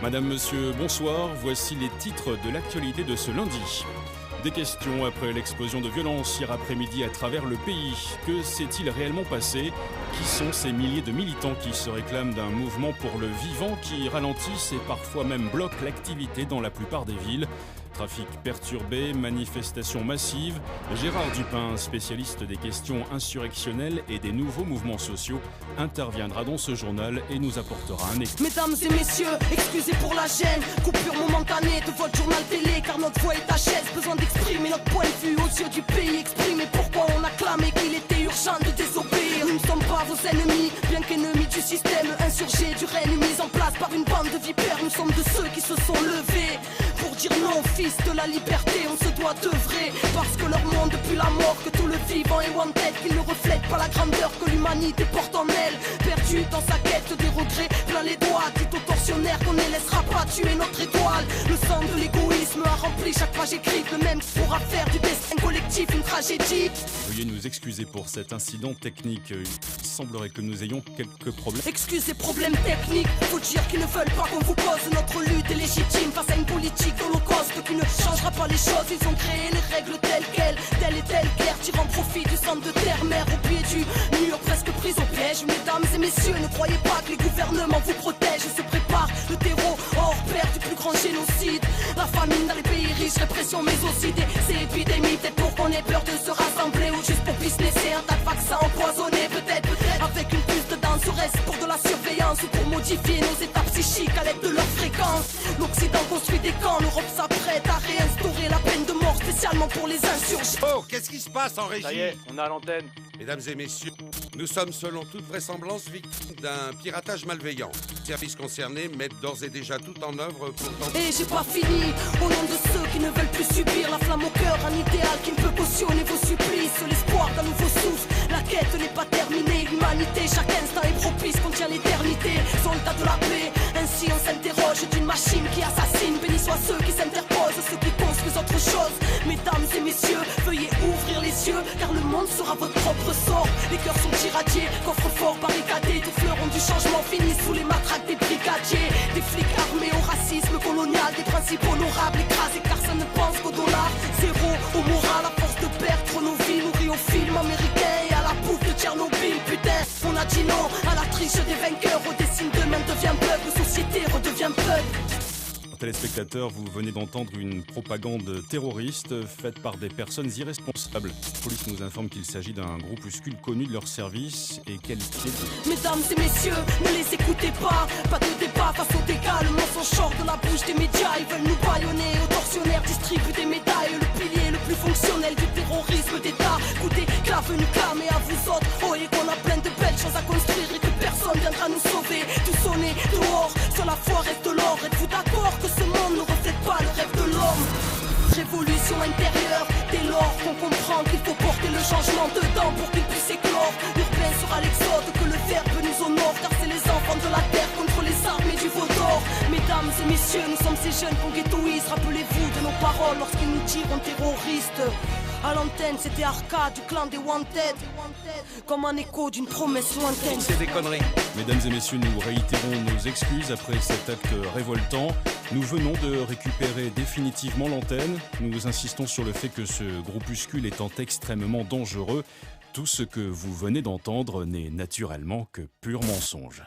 Madame, monsieur, bonsoir. Voici les titres de l'actualité de ce lundi. Des questions après l'explosion de violence hier après-midi à travers le pays. Que s'est-il réellement passé? Qui sont ces milliers de militants qui se réclament d'un mouvement pour le vivant qui ralentissent et parfois même bloquent l'activité dans la plupart des villes? Trafic perturbé, manifestations massives. Gérard Dupin, spécialiste des questions insurrectionnelles et des nouveaux mouvements sociaux, interviendra dans ce journal et nous apportera un écho. Mesdames et messieurs, excusez pour la gêne, coupure momentanée de votre journal télé, car notre voix est à chaise. Besoin d'exprimer notre point de vue aux yeux du pays, exprimer pourquoi on a clamé qu'il était urgent de désobéir. Nous ne sommes pas vos ennemis, bien qu'ennemis du système insurgé, du règne mis en place par une bande de vipères. Nous sommes de ceux qui se sont levés pour dire non, fils de la liberté, on se doit d'œuvrer. Parce que leur monde depuis la mort, que tout le vivant est wanted, qu'ils ne reflètent pas la grandeur que l'humanité porte en elle. Perdu dans sa quête des regrets, plein les doigts, dit aux tortionnaires qu'on ne laissera pas tuer notre étoile. Le sang de l'égoïsme a rempli chaque page écrite, le même qui pourra faire du destin collectif une tragédie. Veuillez nous excuser pour cet incident technique. Il semblerait que nous ayons quelques problèmes. Excusez, problèmes techniques, faut dire qu'ils ne veulent pas qu'on vous pose. Notre lutte est légitime face à une politique d'holocauste qui ne changera pas les choses. Ils ont créé les règles telles quelles, telle et telle guerre, tirant profit du sang de terre-mère au pied du mur, presque pris au piège. Mesdames et messieurs, ne croyez pas que les gouvernements vous protègent. Se prépare le terreau hors pair du plus grand génocide. La famine dans les pays riches, répression mais aussi des épidémies. Peut-être pour qu'on ait peur de se rassembler ou juste pour businesser un tas de vaccins empoisonnés. Peut-être avec une puce dedans, serait-ce pour de la surveillance ou pour modifier nos états psychiques à l'aide de leur fréquence. L'Occident construit des camps, l'Europe s'apprête à réinstaurer la peine de mort spécialement pour les insurgés. Oh, qu'est-ce qui se passe en régie? Ça y est, on a l'antenne. Mesdames et messieurs, nous sommes selon toute vraisemblance victimes d'un piratage malveillant. Les services concernés mettent d'ores et déjà tout en œuvre pour tenter... Et j'ai pas fini, au nom de ceux qui ne veulent plus subir la flamme au cœur, un idéal qui ne peut cautionner vos supplices. L'espoir d'un nouveau souffle, la quête n'est pas terminée. L'humanité, chaque instant est propice, contient l'éternité. Soldats de la paix, ainsi on s'interroge d'une machine qui assassine. Bénis soient ceux qui s'interposent, ceux qui construisent autre chose. Mesdames et messieurs, veuillez ouvrir les yeux, car le monde sera votre propre sort. Les cœurs sont irradiés, coffres forts barricadés. Tous fleurons du changement finissent sous les matraques des brigadiers. Des flics armés au racisme colonial, des principes honorables écrasés car ça ne pense qu'au dollar. Zéro au moral, à force de perdre nos vies, nourris au film américain et à la bouffe de Tchernobyl. Putain, on a dit non à la triche des vainqueurs. Au dessin d'eux-mêmes devient peuple, société redevient peuple. Téléspectateurs, vous venez d'entendre une propagande terroriste faite par des personnes irresponsables. La police nous informe qu'il s'agit d'un groupuscule connu de leur service et qualifié de... Mesdames et messieurs, ne les écoutez pas. Pas de débat face aux dégâts. Le mensonge sort de la bouche des médias. Ils veulent nous bâillonner. Aux tortionnaires distribuent des médailles. Le pilier le plus fonctionnel du terrorisme d'État. Écoutez, qu'à venu clamer à vous autres. Oh, et qu'on a plein de belles choses à construire et que personne viendra nous sauver. Tout sonner dehors, sur la foi reste l'or. Êtes-vous d'accord que ce monde ne reflète pas le rêve de l'homme? Révolution intérieure, dès lors qu'on comprend qu'il faut porter le changement dedans pour qu'il puisse éclore. Urbain sera l'exode, que le verbe nous honore, car c'est les enfants de la terre contre les armées du veau d'or. Mesdames et messieurs, nous sommes ces jeunes qu'on ghettoise. Rappelez-vous de nos paroles lorsqu'ils nous diront terroristes. À l'antenne, c'était Arca du clan des Wanted, comme un écho d'une promesse lointaine. C'est des conneries. Mesdames et messieurs, nous réitérons nos excuses après cet acte révoltant. Nous venons de récupérer définitivement l'antenne. Nous insistons sur le fait que ce groupuscule étant extrêmement dangereux, tout ce que vous venez d'entendre n'est naturellement que pur mensonge.